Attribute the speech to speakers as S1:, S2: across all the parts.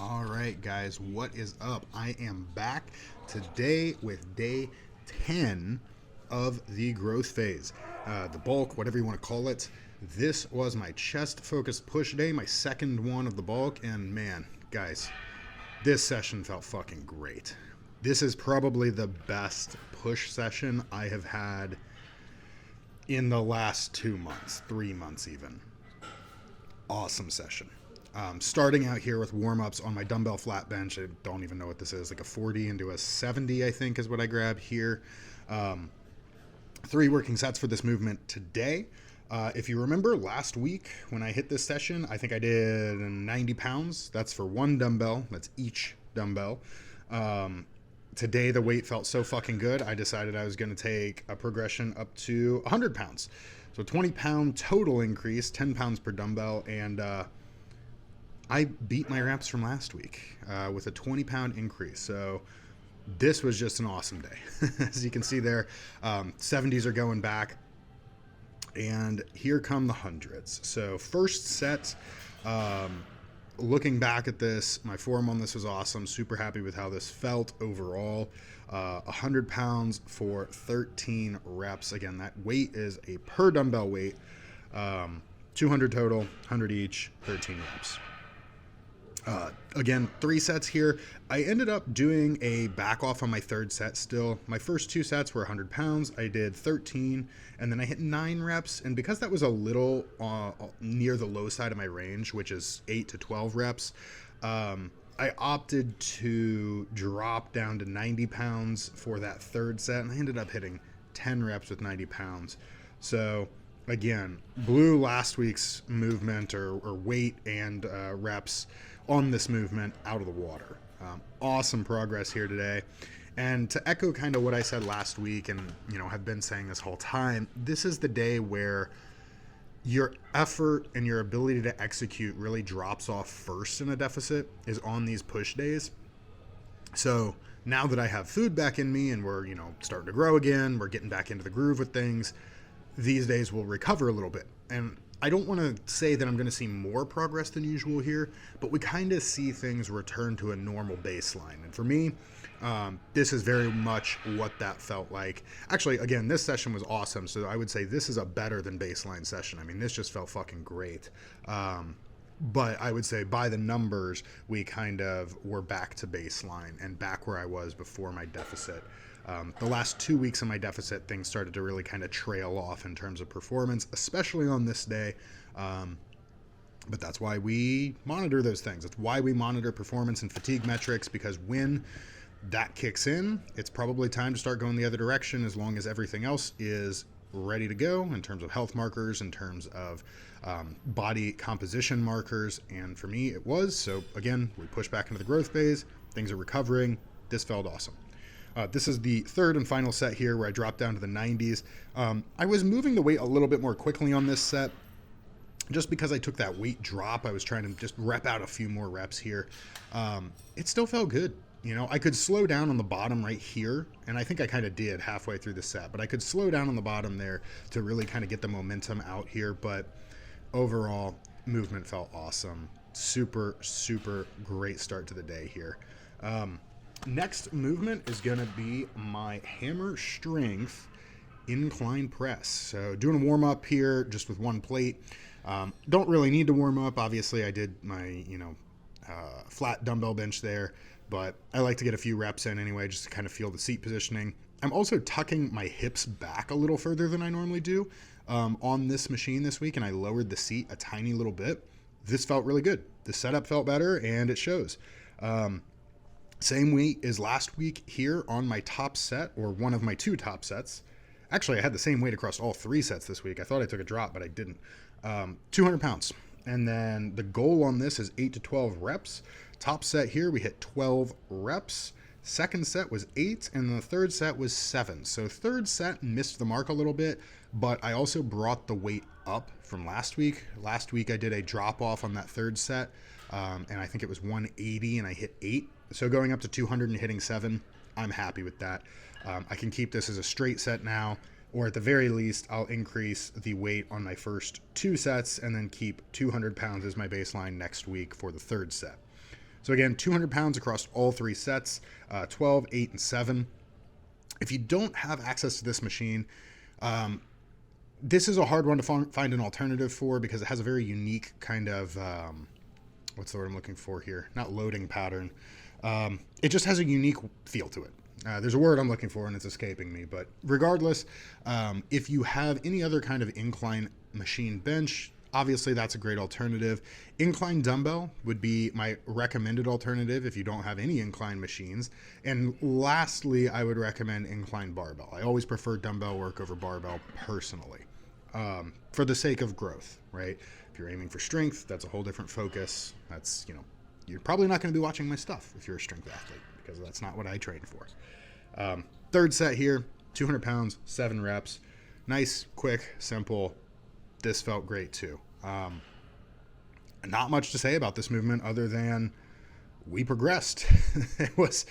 S1: All right, guys, what is up? I am back today with day 10 of the growth phase. The bulk, whatever you want to call it. This was my chest focused push day, my second one of the bulk, and man, guys, this session felt fucking great. This is probably the best push session I have had in the last 2 months, 3 months even. Awesome session. Starting out here with warm-ups on my dumbbell flat bench. I don't even know what this is, like a 40 into a 70, I think is what I grab here. 3 working sets for this movement today. If you remember last week when I hit this session, I think I did 90 pounds. That's for one dumbbell. That's each dumbbell. Today the weight felt so fucking good, I decided I was going to take a progression up to 100 pounds. So 20-pound total increase, 10 pounds per dumbbell, and I beat my reps from last week with a 20-pound increase. So this was just an awesome day. As you can see there, 70s are going back, and here come the hundreds. So first set, looking back at this, my form on this was awesome. Super happy with how this felt overall. 100 pounds for 13 reps. Again, that weight is a per dumbbell weight. 200 total, 100 each, 13 reps. Again, 3 sets here. I ended up doing a back off on my third set still. My first 2 sets were 100 pounds. I did 13, and then I hit 9 reps. And because that was a little near the low side of my range, which is 8 to 12 reps, I opted to drop down to 90 pounds for that third set, and I ended up hitting 10 reps with 90 pounds. So again, blew last week's movement or weight and reps on this movement out of the water. Awesome progress here today. And to echo kind of what I said last week, and have been saying this whole time, this is the day where your effort and your ability to execute really drops off first in a deficit, is on these push days. So now that I have food back in me and we're starting to grow again, we're getting back into the groove with things, these days will recover a little bit. And I don't want to say that I'm going to see more progress than usual here, but we kind of see things return to a normal baseline. And for me, this is very much what that felt like. Actually, again, this session was awesome, so I would say this is a better than baseline session. I mean, this just felt fucking great. But I would say by the numbers, we kind of were back to baseline and back where I was before my deficit. The last 2 weeks of my deficit, things started to really kind of trail off in terms of performance, especially on this day. But that's why we monitor those things. That's why we monitor performance and fatigue metrics, because when that kicks in, it's probably time to start going the other direction, as long as everything else is ready to go in terms of health markers, in terms of body composition markers. And for me, it was. So again, we push back into the growth phase. Things are recovering. This felt awesome. This is the third and final set here where I dropped down to the 90s. I was moving the weight a little bit more quickly on this set just because I took that weight drop. I was trying to just rep out a few more reps here. It still felt good. I could slow down on the bottom right here, and I think I kind of did halfway through the set, but I could slow down on the bottom there to really kind of get the momentum out here. But overall, movement felt awesome. Super, super great start to the day here. Next movement is going to be my hammer strength incline press. So doing a warm up here just with one plate. Don't really need to warm up. Obviously, I did my, flat dumbbell bench there, but I like to get a few reps in anyway, just to kind of feel the seat positioning. I'm also tucking my hips back a little further than I normally do on this machine this week, and I lowered the seat a tiny little bit. This felt really good. The setup felt better, and it shows. Same weight as last week here on my top set, or one of my 2 top sets. Actually, I had the same weight across all 3 sets this week. I thought I took a drop, but I didn't. 200 pounds. And then the goal on this is 8 to 12 reps. Top set here, we hit 12 reps. Second set was 8, and the third set was 7. So third set missed the mark a little bit, but I also brought the weight up from last week. Last week I did a drop off on that third set, and I think it was 180, and I hit 8. So going up to 200 and hitting 7, I'm happy with that. I can keep this as a straight set now, or at the very least, I'll increase the weight on my first 2 sets and then keep 200 pounds as my baseline next week for the third set. So again, 200 pounds across all 3 sets, 12, 8, and 7. If you don't have access to this machine, this is a hard one to find an alternative for because it has a very unique kind of, what's the word I'm looking for here? Not loading pattern. It just has a unique feel to it. There's a word I'm looking for and it's escaping me, but regardless, if you have any other kind of incline machine bench, obviously that's a great alternative. Incline dumbbell would be my recommended alternative if you don't have any incline machines. And lastly, I would recommend incline barbell. I always prefer dumbbell work over barbell personally, for the sake of growth, right? If you're aiming for strength, that's a whole different focus. That's, you're probably not going to be watching my stuff if you're a strength athlete, because that's not what I train for. Third set here, 200 pounds, 7 reps. Nice, quick, simple. This felt great too. Not much to say about this movement other than we progressed. it was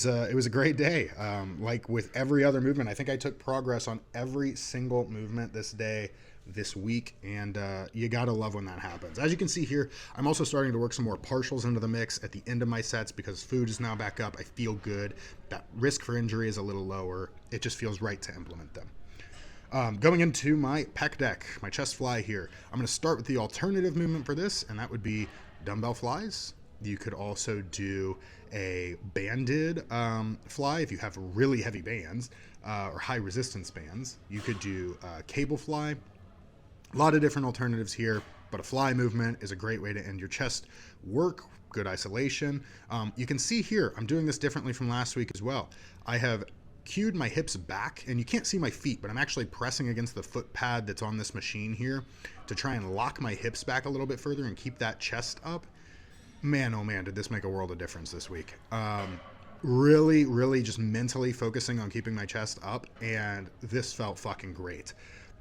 S1: a great day. Like with every other movement, I think I took progress on every single movement this day, this week, and you gotta love when that happens. As you can see here, I'm also starting to work some more partials into the mix at the end of my sets because food is now back up. I feel good. That risk for injury is a little lower. It just feels right to implement them. Going into my pec deck, my chest fly here, I'm going to start with the alternative movement for this, and that would be dumbbell flies. You could also do a banded fly if you have really heavy bands or high resistance bands. You could do cable fly. A lot of different alternatives here, but a fly movement is a great way to end your chest work. Good isolation. You can see here, I'm doing this differently from last week as well. I have cued my hips back, and you can't see my feet, but I'm actually pressing against the foot pad that's on this machine here to try and lock my hips back a little bit further and keep that chest up. Man, oh man, did this make a world of difference this week. Really just mentally focusing on keeping my chest up, and this felt fucking great.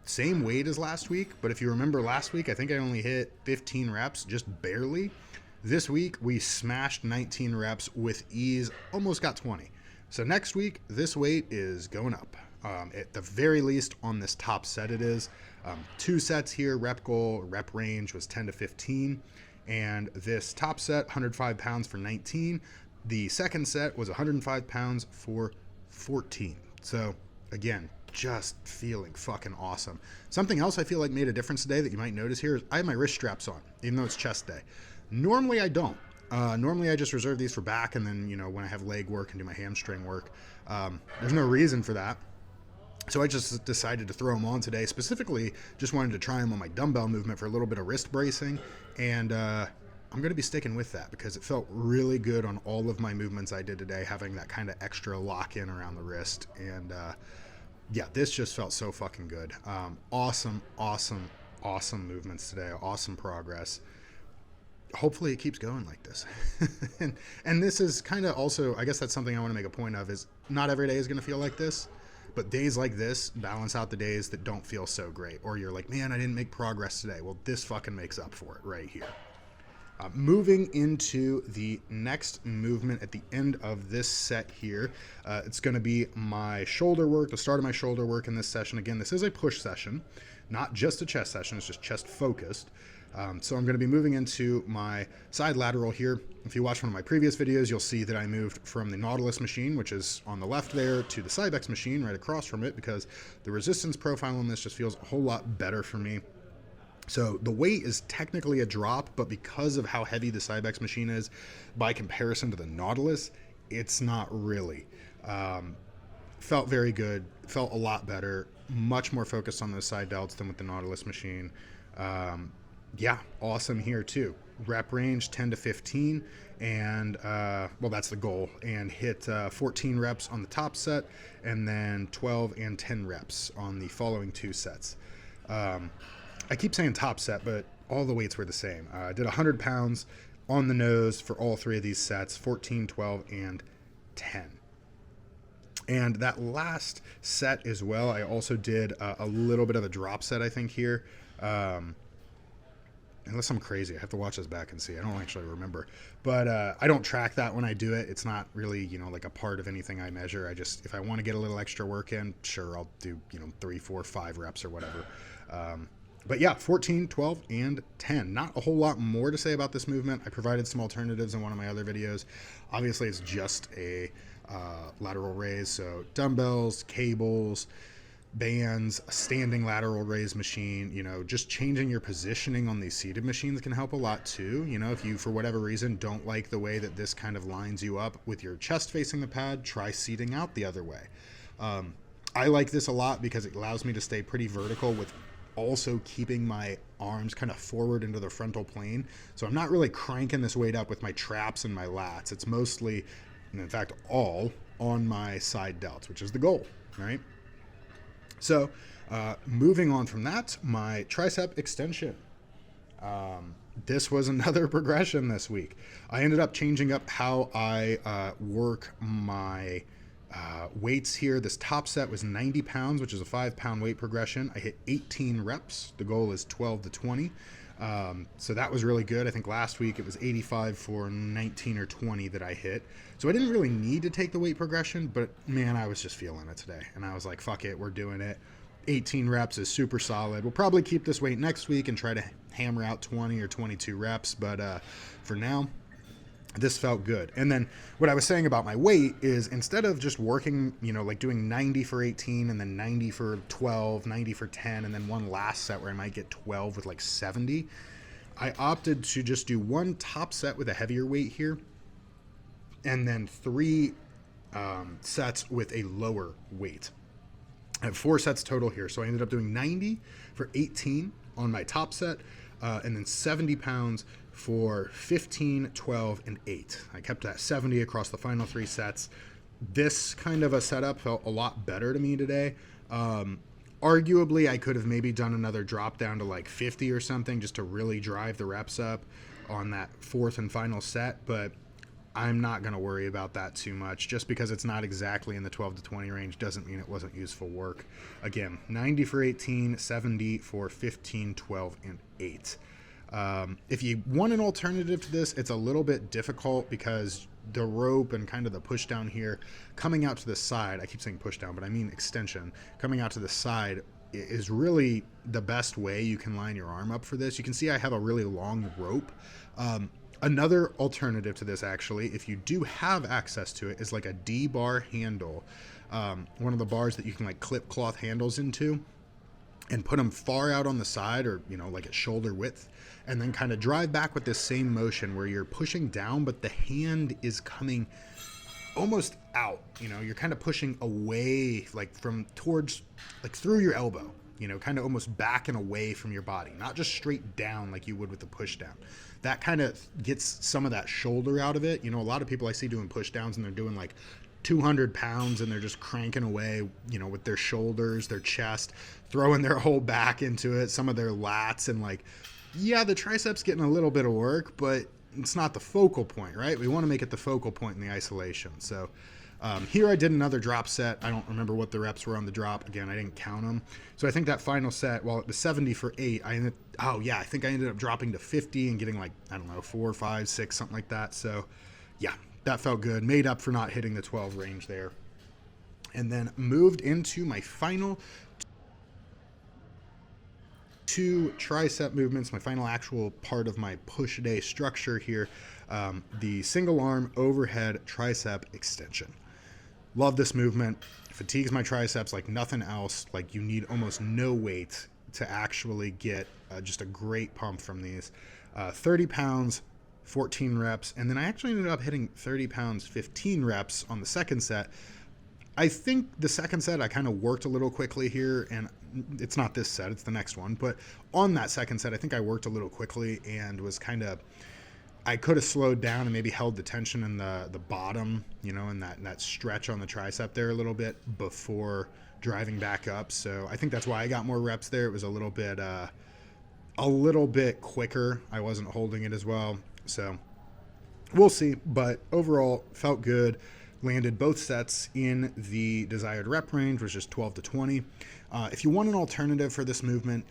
S1: Same weight as last week, but if you remember last week, I think I only hit 15 reps, just barely. This week, we smashed 19 reps with ease, almost got 20. So next week, this weight is going up. At the very least on this top set it is. 2 sets here, rep goal, rep range was 10 to 15. And this top set, 105 pounds for 19. The second set was 105 pounds for 14. So again, just feeling fucking awesome. Something else I feel like made a difference today that you might notice here is I have my wrist straps on, even though it's chest day. Normally I don't. Normally I just reserve these for back, and then, when I have leg work and do my hamstring work, there's no reason for that. So I just decided to throw them on today. Specifically, just wanted to try them on my dumbbell movement for a little bit of wrist bracing. And I'm going to be sticking with that because it felt really good on all of my movements I did today, having that kind of extra lock in around the wrist. And yeah, this just felt so fucking good. Awesome movements today. Awesome progress. Hopefully it keeps going like this. and this is kind of also, I guess that's something I want to make a point of, is not every day is going to feel like this, but days like this balance out the days that don't feel so great, or you're like, man, I didn't make progress today. Well, this fucking makes up for it right here. Moving into the next movement at the end of this set here, it's going to be my shoulder work, the start of my shoulder work in this session. Again, this is a push session, not just a chest session, it's just chest focused. So I'm going to be moving into my side lateral here. If you watch one of my previous videos, you'll see that I moved from the Nautilus machine, which is on the left there, to the Cybex machine right across from it, because the resistance profile on this just feels a whole lot better for me. So the weight is technically a drop, but because of how heavy the Cybex machine is by comparison to the Nautilus, it's not really. Felt very good, felt a lot better, much more focused on those side delts than with the Nautilus machine. Yeah, awesome here too. Rep range 10 to 15, and well, that's the goal, and hit 14 reps on the top set, and then 12 and 10 reps on the following 2 sets. I keep saying top set, but all the weights were the same. I did 100 pounds on the nose for all 3 of these sets, 14, 12, and 10. And that last set as well, I also did a little bit of a drop set, I think, here. Unless I'm crazy, I have to watch this back and see. I don't actually remember. But I don't track that when I do it. It's not really, like a part of anything I measure. I just, if I want to get a little extra work in, sure, I'll do, 3, 4, 5 reps or whatever. But yeah, 14, 12, and 10. Not a whole lot more to say about this movement. I provided some alternatives in one of my other videos. Obviously, it's just a lateral raise, so dumbbells, cables, bands, a standing lateral raise machine. Just changing your positioning on these seated machines can help a lot too. If you, for whatever reason, don't like the way that this kind of lines you up with your chest facing the pad, try seating out the other way. I like this a lot because it allows me to stay pretty vertical with also keeping my arms kind of forward into the frontal plane. So I'm not really cranking this weight up with my traps and my lats. It's mostly, and in fact, all on my side delts, which is the goal, right? So moving on from that, my tricep extension. This was another progression this week. I ended up changing up how I work my weights here. This top set was 90 pounds, which is a 5-pound weight progression. I hit 18 reps. The goal is 12 to 20. So that was really good. I think last week it was 85 for 19 or 20 that I hit. So I didn't really need to take the weight progression, but man, I was just feeling it today. And I was like, fuck it, we're doing it. 18 reps is super solid. We'll probably keep this weight next week and try to hammer out 20 or 22 reps. But for now, this felt good. And then what I was saying about my weight is instead of just working, like doing 90 for 18 and then 90 for 12, 90 for 10, and then one last set where I might get 12 with like 70, I opted to just do one top set with a heavier weight here and then 3 sets with a lower weight. I have 4 sets total here. So I ended up doing 90 for 18 on my top set and then 70 pounds for 15, 12, and 8. I kept that 70 across the final 3 sets. This kind of a setup felt a lot better to me today. Arguably, I could have maybe done another drop down to like 50 or something just to really drive the reps up on that 4th and final set, but I'm not going to worry about that too much. Just because it's not exactly in the 12 to 20 range doesn't mean it wasn't useful work. Again, 90 for 18, 70 for 15, 12, and 8. If you want an alternative to this, it's a little bit difficult because the rope and kind of the push down here coming out to the side, I keep saying push down, but I mean extension, coming out to the side is really the best way you can line your arm up for this. You can see I have a really long rope. Another alternative to this, actually, if you do have access to it, is like a D-bar handle. One of the bars that you can like clip cloth handles into and put them far out on the side or, like at shoulder width, and then kind of drive back with this same motion where you're pushing down, but the hand is coming almost out. You're kind of pushing away, like from towards, like through your elbow, kind of almost back and away from your body, not just straight down like you would with the push down. That kind of gets some of that shoulder out of it. A lot of people I see doing push downs and they're doing like 200 pounds and they're just cranking away, with their shoulders, their chest, throwing their whole back into it, some of their lats, and like, yeah, the triceps getting a little bit of work, but it's not the focal point, right? We want to make it the focal point in the isolation. So here I did another drop set. I don't remember what the reps were on the drop. Again, I didn't count them. So I think that final set, while it was 70 for 8, I think I ended up dropping to 50 and getting like, 4, 5, 6, something like that. So yeah, that felt good. Made up for not hitting the 12 range there. And then moved into my final 2 tricep movements, my final actual part of my push day structure here, the single arm overhead tricep extension. Love this movement. Fatigues my triceps like nothing else. Like you need almost no weight to actually get just a great pump from these. 30 pounds, 14 reps, and then I actually ended up hitting 30 pounds, 15 reps on the second set. I think the second set I kind of worked a little quickly here, and it's not this set, it's the next one, but on that second set I think I worked a little quickly and was kind of, I could have slowed down and maybe held the tension in the bottom, in that stretch on the tricep there a little bit before driving back up. So I think that's why I got more reps there. It was a little bit quicker. I wasn't holding it as well. So we'll see, but overall felt good. Landed both sets in the desired rep range, which is 12 to 20. If you want an alternative for this movement,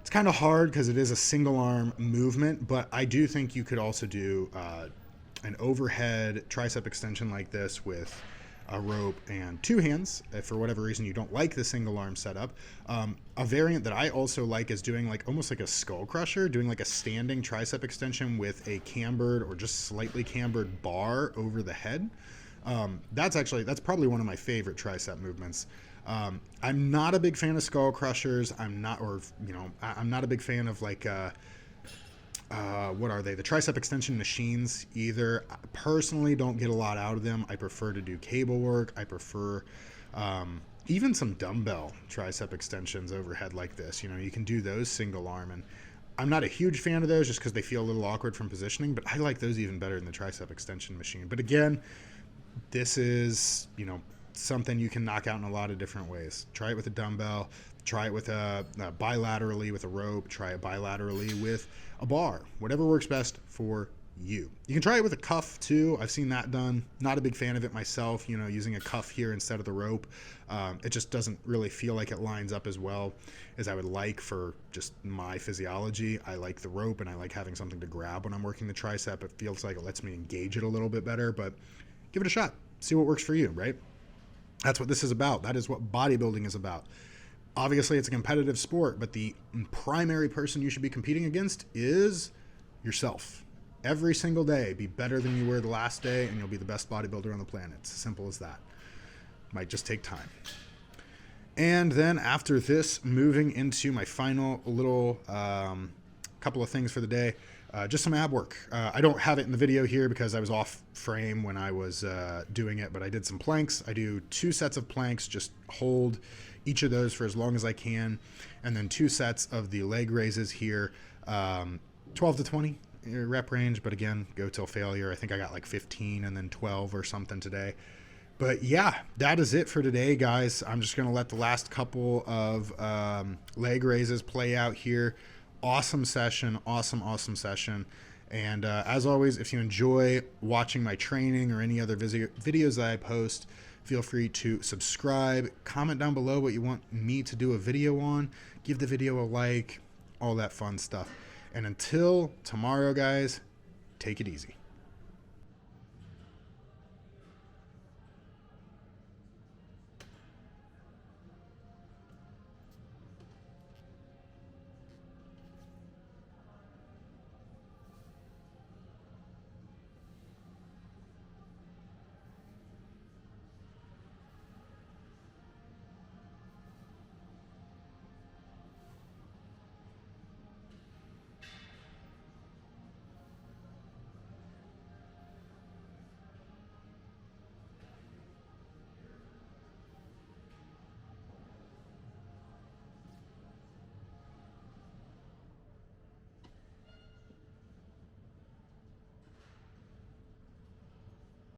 S1: it's kind of hard because it is a single arm movement, but I do think you could also do an overhead tricep extension like this with a rope, and 2 hands. If for whatever reason you don't like the single arm setup, a variant that I also like is doing like almost like a skull crusher, doing like a standing tricep extension with a cambered or just slightly cambered bar over the head. That's probably one of my favorite tricep movements. I'm not a big fan of skull crushers. I'm not a big fan of like what are they? The tricep extension machines either. I personally don't get a lot out of them. I prefer to do cable work. I prefer even some dumbbell tricep extensions overhead like this. You can do those single arm, and I'm not a huge fan of those just because they feel a little awkward from positioning, but I like those even better than the tricep extension machine. But again, this is, something you can knock out in a lot of different ways. Try it with a dumbbell, try it with bilaterally with a rope, try it bilaterally with a bar, whatever works best for you. You can try it with a cuff too. I've seen that done. Not a big fan of it myself, using a cuff here instead of the rope. It just doesn't really feel like it lines up as well as I would like for just my physiology. I like the rope and I like having something to grab when I'm working the tricep. It feels like it lets me engage it a little bit better, but give it a shot. See what works for you, right? That's what this is about. That is what bodybuilding is about. Obviously, it's a competitive sport, but the primary person you should be competing against is yourself. Every single day, be better than you were the last day, and you'll be the best bodybuilder on the planet. It's as simple as that. Might just take time. And then after this, moving into my final little couple of things for the day. Just some ab work. I don't have it in the video here because I was off frame when I was doing it, but I did some planks. I do 2 sets of planks, just hold each of those for as long as I can, and then 2 sets of the leg raises here, 12 to 20 rep range, but again, go till failure. I think I got like 15 and then 12 or something today. But yeah, that is it for today, guys. I'm just going to let the last couple of leg raises play out here. Awesome session, awesome session. And as always, if you enjoy watching my training or any other videos that I post, feel free to subscribe, comment down below what you want me to do a video on, give the video a like, all that fun stuff. And until tomorrow, guys, take it easy.